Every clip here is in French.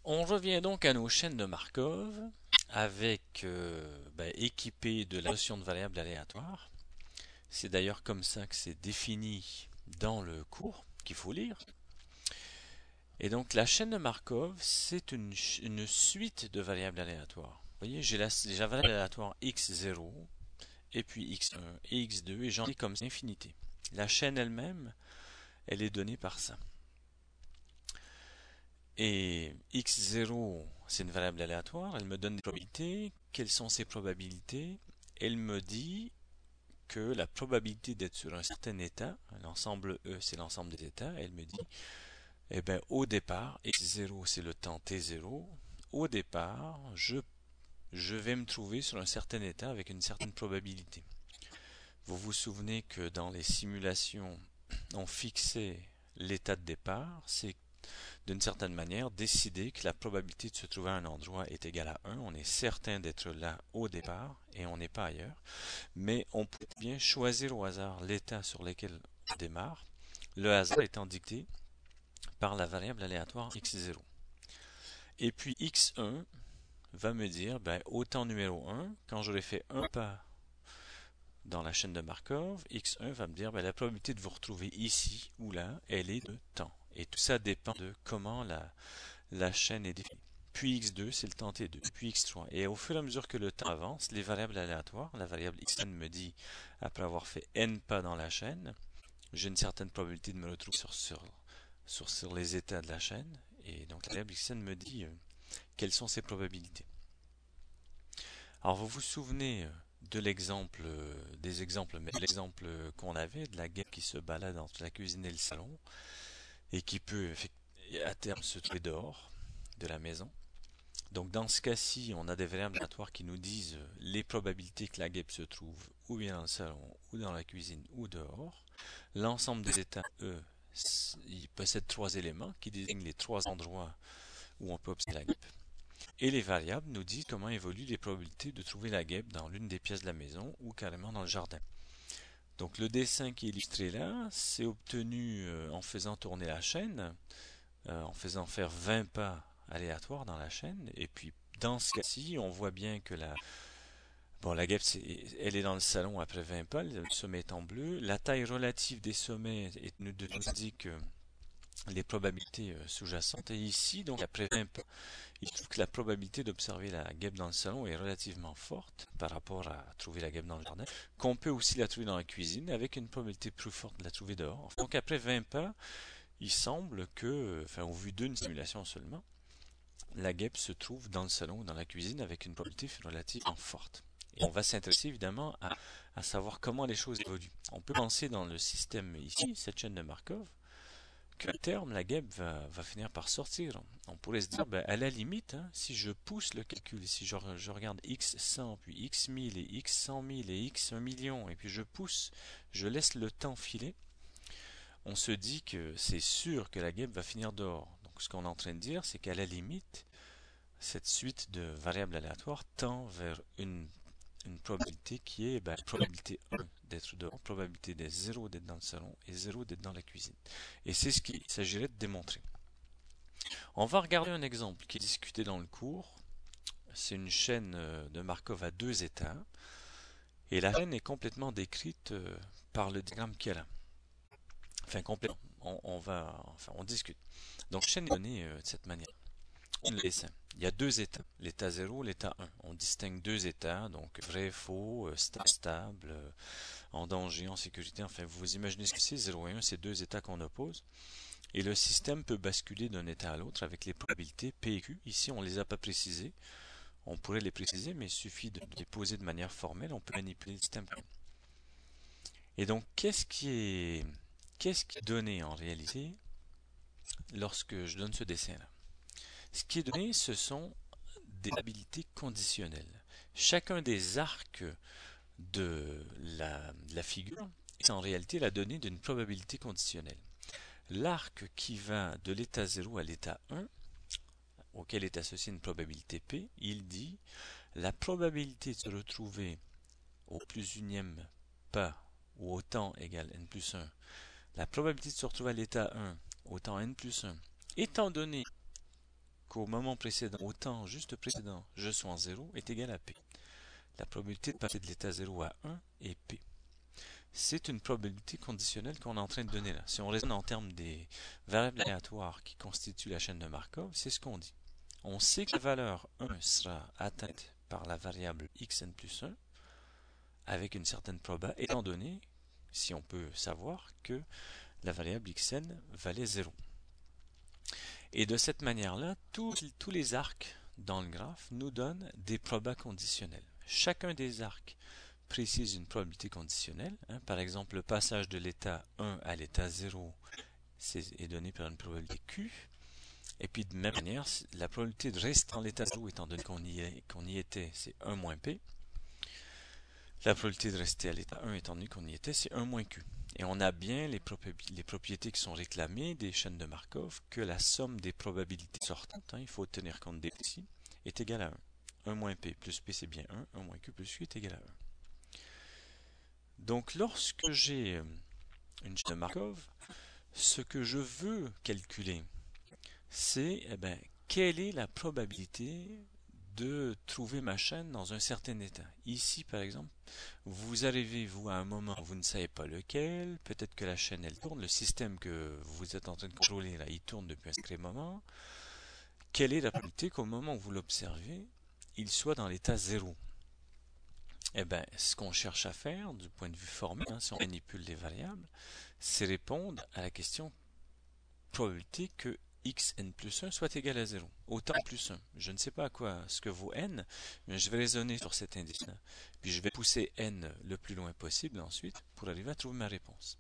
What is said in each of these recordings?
On revient donc à nos chaînes de Markov avec équipées de la notion de variable aléatoire. C'est d'ailleurs comme ça que c'est défini dans le cours qu'il faut lire. Et donc la chaîne de Markov, c'est une suite de variables aléatoires. Vous voyez, j'ai la variable aléatoire x0, et puis x1 et x2, et j'en ai comme infinité. La chaîne elle-même, elle est donnée par ça. Et x0, c'est une variable aléatoire, elle me donne des probabilités. Quelles sont ces probabilités? Elle me dit que la probabilité d'être sur un certain état, l'ensemble E, c'est l'ensemble des états, elle me dit, eh bien, au départ, x0, c'est le temps t0, au départ, je vais me trouver sur un certain état avec une certaine probabilité. Vous vous souvenez que dans les simulations, on fixait l'état de départ, c'est d'une certaine manière décider que la probabilité de se trouver à un endroit est égale à 1. On est certain d'être là au départ et on n'est pas ailleurs. Mais on peut bien choisir au hasard l'état sur lequel on démarre, le hasard étant dicté par la variable aléatoire x0. Et puis x1 va me dire, au temps numéro 1, quand j'aurai fait un pas dans la chaîne de Markov, x1 va me dire, la probabilité de vous retrouver ici ou là, elle est de temps. Et tout ça dépend de comment la chaîne est définie. Puis x2, c'est le temps t2, puis x3. Et au fur et à mesure que le temps avance, les variables aléatoires, la variable xn me dit, après avoir fait n pas dans la chaîne, j'ai une certaine probabilité de me retrouver sur les états de la chaîne. Et donc la variable xn me dit quelles sont ces probabilités. Alors vous vous souvenez de l'exemple, des exemples, mais l'exemple qu'on avait de la guêpe qui se balade entre la cuisine et le salon et qui peut à terme se trouver dehors de la maison. Donc dans ce cas-ci, on a des variables aléatoires qui nous disent les probabilités que la guêpe se trouve ou bien dans le salon, ou dans la cuisine, ou dehors. L'ensemble des états, eux, ils possèdent trois éléments qui désignent les trois endroits où on peut observer la guêpe. Et les variables nous disent comment évoluent les probabilités de trouver la guêpe dans l'une des pièces de la maison ou carrément dans le jardin. Donc le dessin qui est illustré là, c'est obtenu en faisant tourner la chaîne, en faisant faire 20 pas aléatoires dans la chaîne, et puis dans ce cas-ci, on voit bien que la guêpe, elle est dans le salon après 20 pas, le sommet est en bleu, la taille relative des sommets nous indique les probabilités sous-jacentes, et ici, donc après 20 pas, il trouve que la probabilité d'observer la guêpe dans le salon est relativement forte par rapport à trouver la guêpe dans le jardin, qu'on peut aussi la trouver dans la cuisine avec une probabilité plus forte de la trouver dehors. Donc après 20 pas, il semble que, au vu d'une simulation seulement, la guêpe se trouve dans le salon ou dans la cuisine avec une probabilité relativement forte. Et on va s'intéresser évidemment à savoir comment les choses évoluent. On peut penser dans le système ici, cette chaîne de Markov, qu'à terme, la guêpe va finir par sortir. On pourrait se dire, à la limite, si je pousse le calcul, si je regarde x 100, puis x 1000 et x 100 000 et x 1 million, et puis je pousse, je laisse le temps filer, on se dit que c'est sûr que la guêpe va finir dehors. Donc ce qu'on est en train de dire, c'est qu'à la limite, cette suite de variables aléatoires tend vers une probabilité qui est probabilité 1 d'être dehors, probabilité des 0 d'être dans le salon et 0 d'être dans la cuisine. Et c'est ce qu'il s'agirait de démontrer. On va regarder un exemple qui est discuté dans le cours. C'est une chaîne de Markov à deux états. Et la chaîne est complètement décrite par le diagramme qu'il y a là. Enfin, complètement. On discute. Donc, la chaîne est donnée de cette manière. On le dessin. Il y a deux états, l'état 0, l'état 1. On distingue deux états, donc vrai, faux, stable, en danger, en sécurité. Enfin, vous imaginez ce que c'est, 0 et 1, c'est deux états qu'on oppose. Et le système peut basculer d'un état à l'autre avec les probabilités P et Q. Ici, on ne les a pas précisées. On pourrait les préciser, mais il suffit de les poser de manière formelle. On peut manipuler le système. Et donc, qu'est-ce qui est donné en réalité lorsque je donne ce dessin-là? Ce qui est donné, ce sont des probabilités conditionnelles. Chacun des arcs de la figure est en réalité la donnée d'une probabilité conditionnelle. L'arc qui va de l'état 0 à l'état 1, auquel est associée une probabilité P, il dit la probabilité de se retrouver au plus unième pas ou au temps égal n plus 1, la probabilité de se retrouver à l'état 1 au temps n plus 1, étant donné qu'au moment précédent, au temps juste précédent, je sois en 0 est égale à P. La probabilité de passer de l'état 0 à 1 est P. C'est une probabilité conditionnelle qu'on est en train de donner là. Si on raisonne en termes des variables aléatoires qui constituent la chaîne de Markov, c'est ce qu'on dit. On sait que la valeur 1 sera atteinte par la variable xn plus 1 avec une certaine probabilité, étant donné, si on peut savoir, que la variable xn valait 0. Et de cette manière-là, tous les arcs dans le graphe nous donnent des probas conditionnels. Chacun des arcs précise une probabilité conditionnelle. Par exemple, le passage de l'état 1 à l'état 0 est donné par une probabilité Q. Et puis de même manière, la probabilité de rester en l'état 0, étant donné qu'on y était, c'est 1 moins P. La probabilité de rester à l'état 1, étant donné qu'on y était, c'est 1 moins Q. Et on a bien les propriétés qui sont réclamées des chaînes de Markov, que la somme des probabilités sortantes, il faut tenir compte des ici, est égale à 1. 1 moins P plus P c'est bien 1, 1 moins Q plus Q est égal à 1. Donc lorsque j'ai une chaîne de Markov, ce que je veux calculer, c'est quelle est la probabilité de trouver ma chaîne dans un certain état. Ici, par exemple, vous arrivez, vous, à un moment, vous ne savez pas lequel, peut-être que la chaîne, elle tourne, le système que vous êtes en train de contrôler, là, il tourne depuis un sacré moment. Quelle est la probabilité qu'au moment où vous l'observez, il soit dans l'état 0? Ce qu'on cherche à faire, du point de vue formel, si on manipule les variables, c'est répondre à la question probabilité que xn plus 1 soit égal à 0. Autant plus 1. Je ne sais pas à quoi ce que vaut n, mais je vais raisonner sur cet indice-là. Puis je vais pousser n le plus loin possible ensuite pour arriver à trouver ma réponse.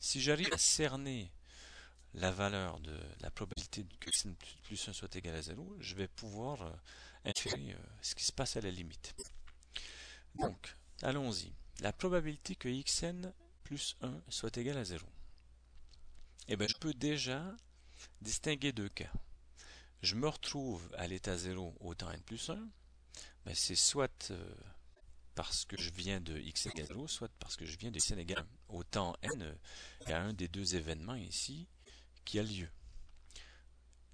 Si j'arrive à cerner la valeur de la probabilité que xn plus 1 soit égal à 0, je vais pouvoir inférer ce qui se passe à la limite. Donc, allons-y. La probabilité que xn plus 1 soit égal à 0. Je peux déjà distinguer deux cas. Je me retrouve à l'état 0 au temps n plus 1. C'est soit parce que je viens de x égale 0, soit parce que je viens de xn égale 1. Au temps n, il y a un des deux événements ici qui a lieu.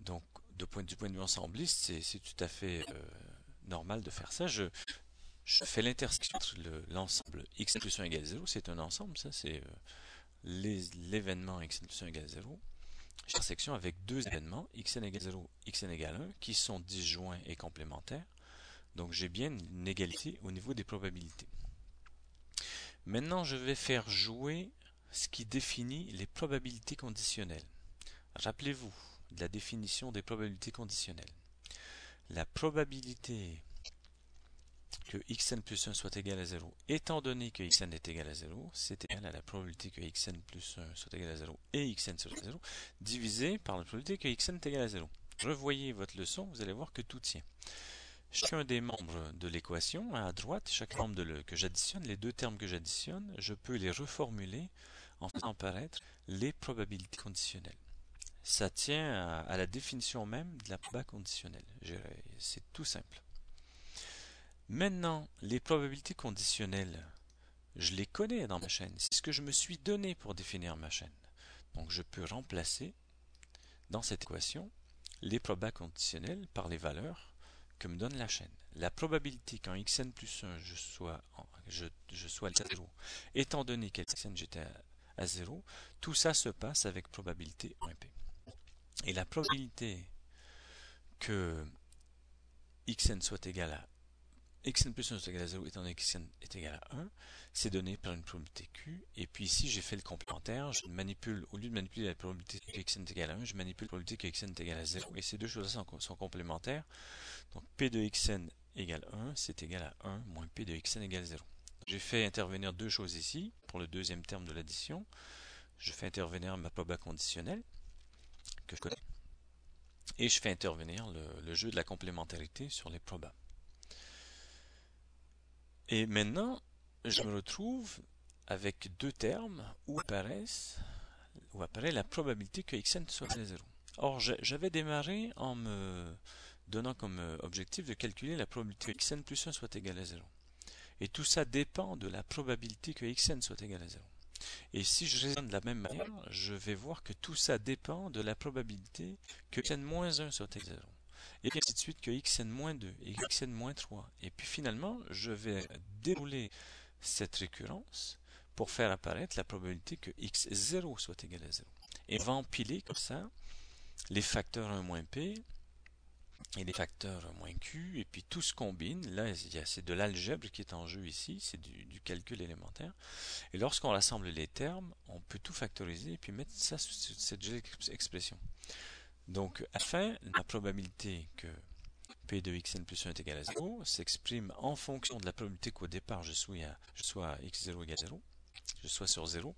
Donc, du point de vue ensembliste, c'est tout à fait normal de faire ça. Je fais l'intersection entre l'ensemble xn plus 1 égale 0, c'est un ensemble, ça, c'est l'événement xn plus 1 égale 0. Intersection avec deux événements, xn égale 0, xn égale 1, qui sont disjoints et complémentaires. Donc j'ai bien une égalité au niveau des probabilités. Maintenant, je vais faire jouer ce qui définit les probabilités conditionnelles. Rappelez-vous de la définition des probabilités conditionnelles. La probabilité que xn plus 1 soit égal à 0, étant donné que xn est égal à 0, c'est égal à la probabilité que xn plus 1 soit égal à 0 et xn soit égal à 0, divisé par la probabilité que xn est égal à 0. Revoyez votre leçon, vous allez voir que tout tient. Chacun des membres de l'équation, à droite, chaque membre que j'additionne, les deux termes que j'additionne, je peux les reformuler en faisant apparaître les probabilités conditionnelles. Ça tient à la définition même de la probabilité conditionnelle. C'est tout simple. Maintenant, les probabilités conditionnelles, je les connais dans ma chaîne. C'est ce que je me suis donné pour définir ma chaîne. Donc je peux remplacer dans cette équation les probabilités conditionnelles par les valeurs que me donne la chaîne. La probabilité qu'en xn plus 1 je sois à 0, étant donné qu'à xn j'étais à 0, tout ça se passe avec probabilité 1p. Et la probabilité que xn soit égal à xn plus 1 est égal à 0 étant donné que xn est égal à 1, c'est donné par une probabilité q, et puis ici j'ai fait le complémentaire, je manipule, au lieu de manipuler la probabilité que xn est égal à 1, je manipule la probabilité que xn est égal à 0, et ces deux choses-là sont complémentaires, donc p de xn égale 1, c'est égal à 1 moins p de xn égale 0. J'ai fait intervenir deux choses ici, pour le deuxième terme de l'addition, je fais intervenir ma probabilité conditionnelle, que je connais, et je fais intervenir le jeu de la complémentarité sur les probas. Et maintenant, je me retrouve avec deux termes où apparaît la probabilité que xn soit égal à 0. Or, j'avais démarré en me donnant comme objectif de calculer la probabilité que xn plus 1 soit égal à 0. Et tout ça dépend de la probabilité que xn soit égal à 0. Et si je raisonne de la même manière, je vais voir que tout ça dépend de la probabilité que xn moins 1 soit égal à 0. et puis ainsi de suite que xn-2 et xn-3. Et puis finalement, je vais dérouler cette récurrence pour faire apparaître la probabilité que x0 soit égal à 0. Et on va empiler comme ça les facteurs 1 moins p et les facteurs moins q, et puis tout se combine. Là, c'est de l'algèbre qui est en jeu ici, c'est du calcul élémentaire. Et lorsqu'on rassemble les termes, on peut tout factoriser et puis mettre ça sous cette jolie expression. Donc, à la fin, la probabilité que p de xn plus 1 est égal à 0 s'exprime en fonction de la probabilité qu'au départ je sois à x0 égale 0, je sois sur 0,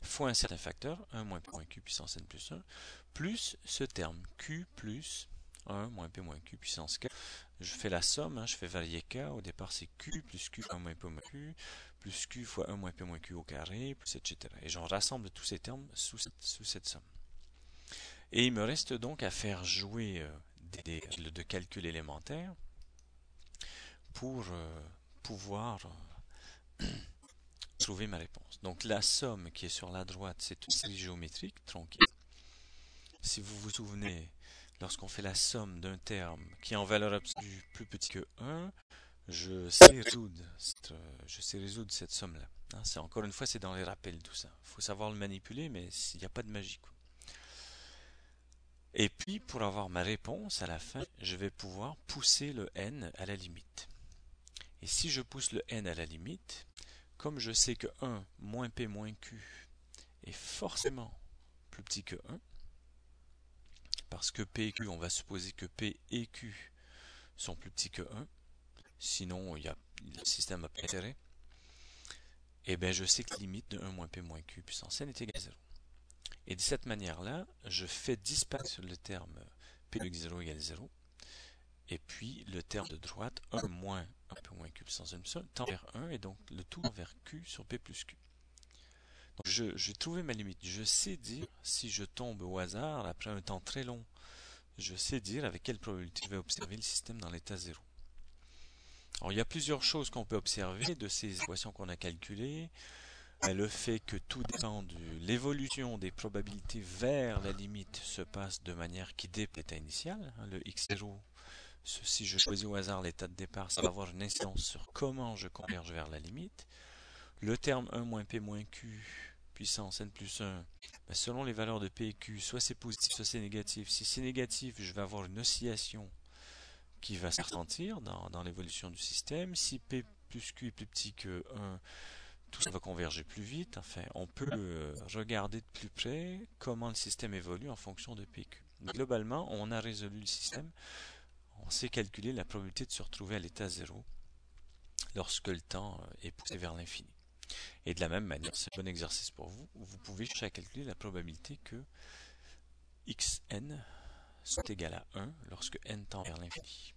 fois un certain facteur, 1 moins p moins q puissance n plus 1, plus ce terme, q plus 1 moins p moins q puissance k. Je fais la somme, je fais varier k, au départ c'est q plus q fois 1 moins p moins q, plus q fois 1 moins p moins q au carré, plus etc. Et j'en rassemble tous ces termes sous cette somme. Et il me reste donc à faire jouer des règles de calcul élémentaire pour pouvoir trouver ma réponse. Donc la somme qui est sur la droite, c'est une série géométrique tronquée. Si vous vous souvenez, lorsqu'on fait la somme d'un terme qui est en valeur absolue plus petit que 1, je sais résoudre cette somme-là. Encore une fois, c'est dans les rappels tout ça. Il faut savoir le manipuler, mais il n'y a pas de magie, quoi. Et puis, pour avoir ma réponse à la fin, je vais pouvoir pousser le n à la limite. Et si je pousse le n à la limite, comme je sais que 1 moins p moins q est forcément plus petit que 1, parce que p et q, on va supposer que p et q sont plus petits que 1, sinon le système n'a pas d'intérêt, et bien je sais que la limite de 1 moins p moins q puissance n est égale à 0. Et de cette manière-là, je fais disparaître le terme p de x0 égale 0, et puis le terme de droite, 1 moins 1 p moins q puissance n plus 1, tend vers 1, et donc le tout vers q sur p plus q. Donc j'ai trouvé ma limite. Je sais dire, si je tombe au hasard, après un temps très long, je sais dire avec quelle probabilité je vais observer le système dans l'état 0. Alors il y a plusieurs choses qu'on peut observer de ces équations qu'on a calculées. Le fait que tout dépend de l'évolution des probabilités vers la limite se passe de manière qui dépend de l'état initial. Le x0, si je choisis au hasard l'état de départ, ça va avoir une incidence sur comment je converge vers la limite. Le terme 1 moins p moins q puissance n plus 1, selon les valeurs de p et q, soit c'est positif, soit c'est négatif. Si c'est négatif, je vais avoir une oscillation qui va se ressentir dans l'évolution du système. Si p plus q est plus petit que 1, tout ça va converger plus vite. Enfin, on peut regarder de plus près comment le système évolue en fonction de p et q. Globalement, on a résolu le système. On sait calculer la probabilité de se retrouver à l'état 0 lorsque le temps est poussé vers l'infini. Et de la même manière, c'est un bon exercice pour vous. Vous pouvez chercher à calculer la probabilité que xn soit égal à 1 lorsque n tend vers l'infini.